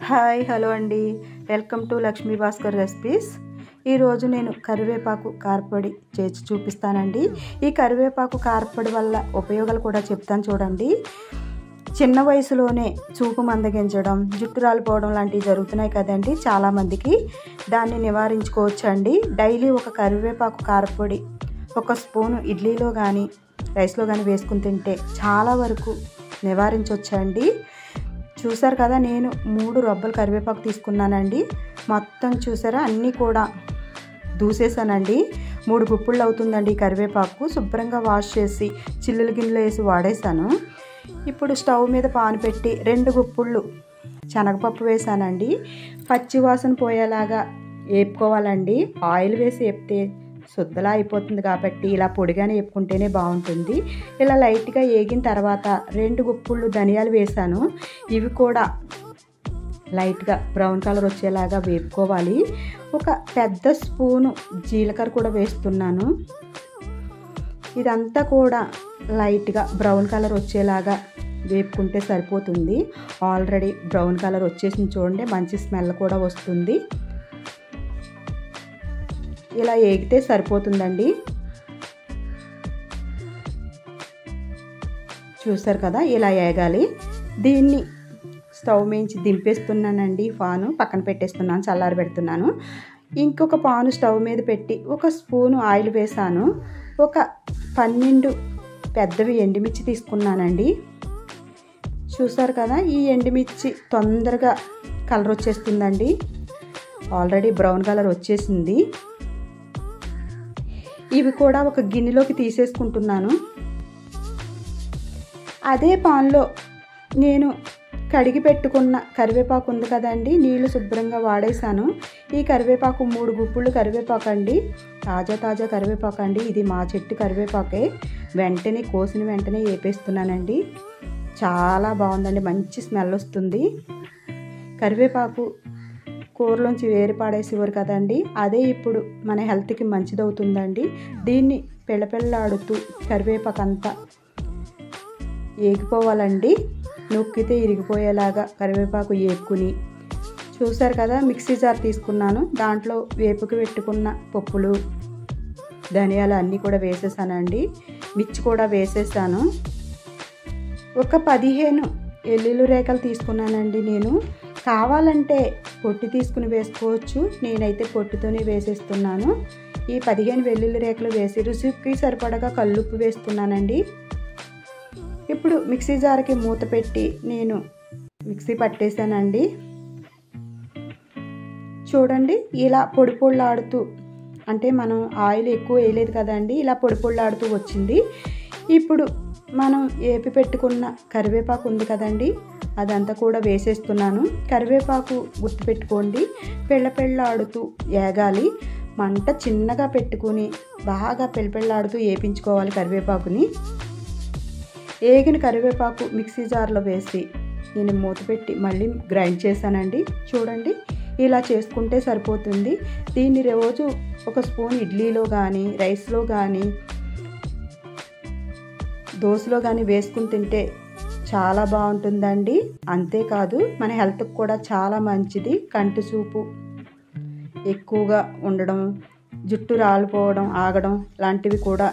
Hi hello అండి, welcome to Lakshmi Bhaskar recipes. ఈరోజు నేను కరివేపాకు కారపొడి చేసి చూపిస్తానండి. ఈ కరివేపాకు కారపొడి వల్ల ఉపయోగాలు కూడా చెప్తాను చూడండి. చిన్న వయసులోనే చూపు మందగించడం, జుట్టు రాలిపోవడం లాంటివి జరుగుతున్నాయి కదండి చాలామందికి. దాన్ని నివారించుకోవచ్చండి. డైలీ ఒక కరివేపాకు కారపొడి ఒక స్పూను ఇడ్లీలో కానీ రైస్లో కానీ వేసుకుని తింటే చాలా వరకు నివారించవచ్చండి. చూసారు కదా, నేను 3 రబ్బలు కరివేపాకు తీసుకున్నానండి. మొత్తం చూసారా అన్నీ కూడా దూసేసానండి. 3 గుప్పుళ్ళు అవుతుందండి ఈ కరివేపాకు. శుభ్రంగా వాష్ చేసి చిల్లుల గిన్నెలో వేసి వాడేసాను. ఇప్పుడు స్టవ్ మీద పాన్ పెట్టి 2 గుప్పుళ్ళు శనగపప్పు వేసానండి. పచ్చి వాసన పోయేలాగా వేపుకోవాలండి. ఆయిల్ వేసి వేపితే శుద్ధలా అయిపోతుంది కాబట్టి ఇలా పొడిగానే వేపుకుంటేనే బాగుంటుంది. ఇలా లైట్గా వేగిన తర్వాత 2 గుప్పుళ్ళు ధనియాలు వేసాను. ఇవి కూడా లైట్గా బ్రౌన్ కలర్ వచ్చేలాగా వేపుకోవాలి. ఒక పెద్ద స్పూను జీలకర్ర కూడా వేస్తున్నాను. ఇదంతా కూడా లైట్గా బ్రౌన్ కలర్ వచ్చేలాగా వేపుకుంటే సరిపోతుంది. ఆల్రెడీ బ్రౌన్ కలర్ వచ్చేసింది చూడండి, మంచి స్మెల్ కూడా వస్తుంది. ఇలా వేగితే సరిపోతుందండి. చూసారు కదా, ఇలా వేగాలి. దీన్ని స్టవ్ మించి దింపేస్తున్నానండి. పాను పక్కన పెట్టేస్తున్నాను, చల్లారి పెడుతున్నాను. ఇంకొక పాను స్టవ్ మీద పెట్టి 1 స్పూను ఆయిల్ వేసాను. ఒక 12 పెద్దవి ఎండుమిర్చి తీసుకున్నానండి. చూసారు కదా, ఈ ఎండుమిర్చి తొందరగా కలర్ వచ్చేస్తుందండి. ఆల్రెడీ బ్రౌన్ కలర్ వచ్చేసింది. ఇవి కూడా ఒక గిన్నెలోకి తీసేసుకుంటున్నాను. అదే పాన్లో నేను కడిగి పెట్టుకున్న కరివేపాకు ఉంది కదండి, నీళ్లు శుభ్రంగా వాడేసాను. ఈ కరివేపాకు 3 గుప్పుళ్ళు కరివేపాకు అండి. తాజా కరివేపాకు అండి. ఇది మా చెట్టు కరివేపాకే. వెంటనే కోసిన వెంటనే వేపేస్తున్నానండి. చాలా బాగుందండి, మంచి స్మెల్ వస్తుంది. కరివేపాకు కూరలోంచి వేరు పాడేసేవారు కదండి, అదే ఇప్పుడు మన హెల్త్కి మంచిదవుతుందండి. దీన్ని పెళ్ళపెళ్ళాడుతూ కరివేపాకు అంతా వేగిపోవాలండి. నొక్కితే ఇరిగిపోయేలాగా కరివేపాకు వేపుకుని. చూసారు కదా, మిక్సీ జార్ తీసుకున్నాను. దాంట్లో వేపుకు పెట్టుకున్న పప్పులు ధనియాలు అన్నీ కూడా వేసేసానండి. మిర్చి కూడా వేసేసాను. ఒక 15 వెల్లుల్లి రేఖలు తీసుకున్నానండి. నేను కావాలంటే పొట్టు తీసుకుని వేసుకోవచ్చు, నేనైతే పొట్టుతోనే వేసేస్తున్నాను. ఈ 15 వెల్లుల్లి రేఖలు వేసి రుచికి సరిపడగా కల్లుప్పు వేస్తున్నానండి. ఇప్పుడు మిక్సీ జార్కి మూత పెట్టి నేను మిక్సీ పట్టేశానండి. చూడండి, ఇలా పొడి పొడిలాడుతూ, అంటే మనం ఆయిల్ ఎక్కువ వేయలేదు కదండి, ఇలా పొడి పొడిలాడుతూ వచ్చింది. ఇప్పుడు మనం వేపి పెట్టుకున్న కరివేపాకు ఉంది కదండి, అదంతా కూడా వేసేస్తున్నాను. కరివేపాకు గుర్తుపెట్టుకోండి, పెళ్ళపెళ్ళాడుతూ వేగాలి. మంట చిన్నగా పెట్టుకుని బాగా పెళ్ళపెళ్ళాడుతూ వేపించుకోవాలి కరివేపాకుని. వేగిన కరివేపాకు మిక్సీ జార్లో వేసి నేను మూత పెట్టి మళ్ళీ గ్రైండ్ చేశానండి. చూడండి, ఇలా చేసుకుంటే సరిపోతుంది. దీన్ని రోజు 1 స్పూన్ ఇడ్లీలో కానీ రైస్లో కానీ దోశలో కానీ వేసుకుని తింటే చాలా బాగుంటుందండి. అంతేకాదు మన హెల్త్కి కూడా చాలా మంచిది. కంటి చూపు ఎక్కువగా ఉండడం, జుట్టు రాలిపోవడం ఆగడం లాంటివి కూడా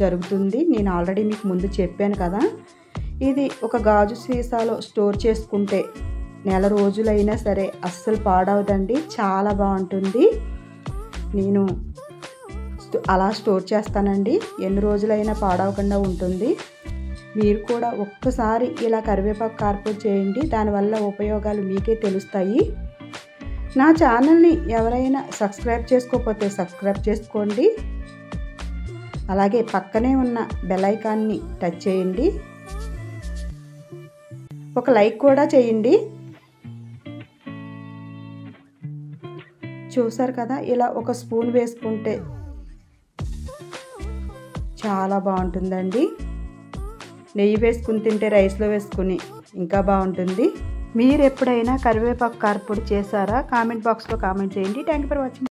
జరుగుతుంది. నేను ఆల్రెడీ మీకు ముందు చెప్పాను కదా. ఇది ఒక గాజు సీసాలో స్టోర్ చేసుకుంటే నెల రోజులైనా సరే అస్సలు పాడవదండి. చాలా బాగుంటుంది. నేను అలా స్టోర్ చేస్తానండి. ఎన్ని రోజులైనా పాడవకుండా ఉంటుంది. మీరు కూడా ఒక్కసారి ఇలా కరివేపాకు కారపొడి చేయండి. దానివల్ల ఉపయోగాలు మీకే తెలుస్తాయి. నా ఛానల్ని ఎవరైనా సబ్స్క్రైబ్ చేసుకోకపోతే సబ్స్క్రైబ్ చేసుకోండి. అలాగే పక్కనే ఉన్న బెల్ ఐకాన్ని టచ్ చేయండి. ఒక లైక్ కూడా చేయండి. చూసారు కదా, ఇలా 1 స్పూన్ వేసుకుంటే చాలా బాగుంటుందండి. నెయ్యి వేసుకుని తింటే రైస్లో వేసుకుని ఇంకా బాగుంటుంది. మీరు ఎప్పుడైనా కరివేపాకు కారపొడి చేశారా? కామెంట్ బాక్స్లో కామెంట్ చేయండి. Thank you for watching.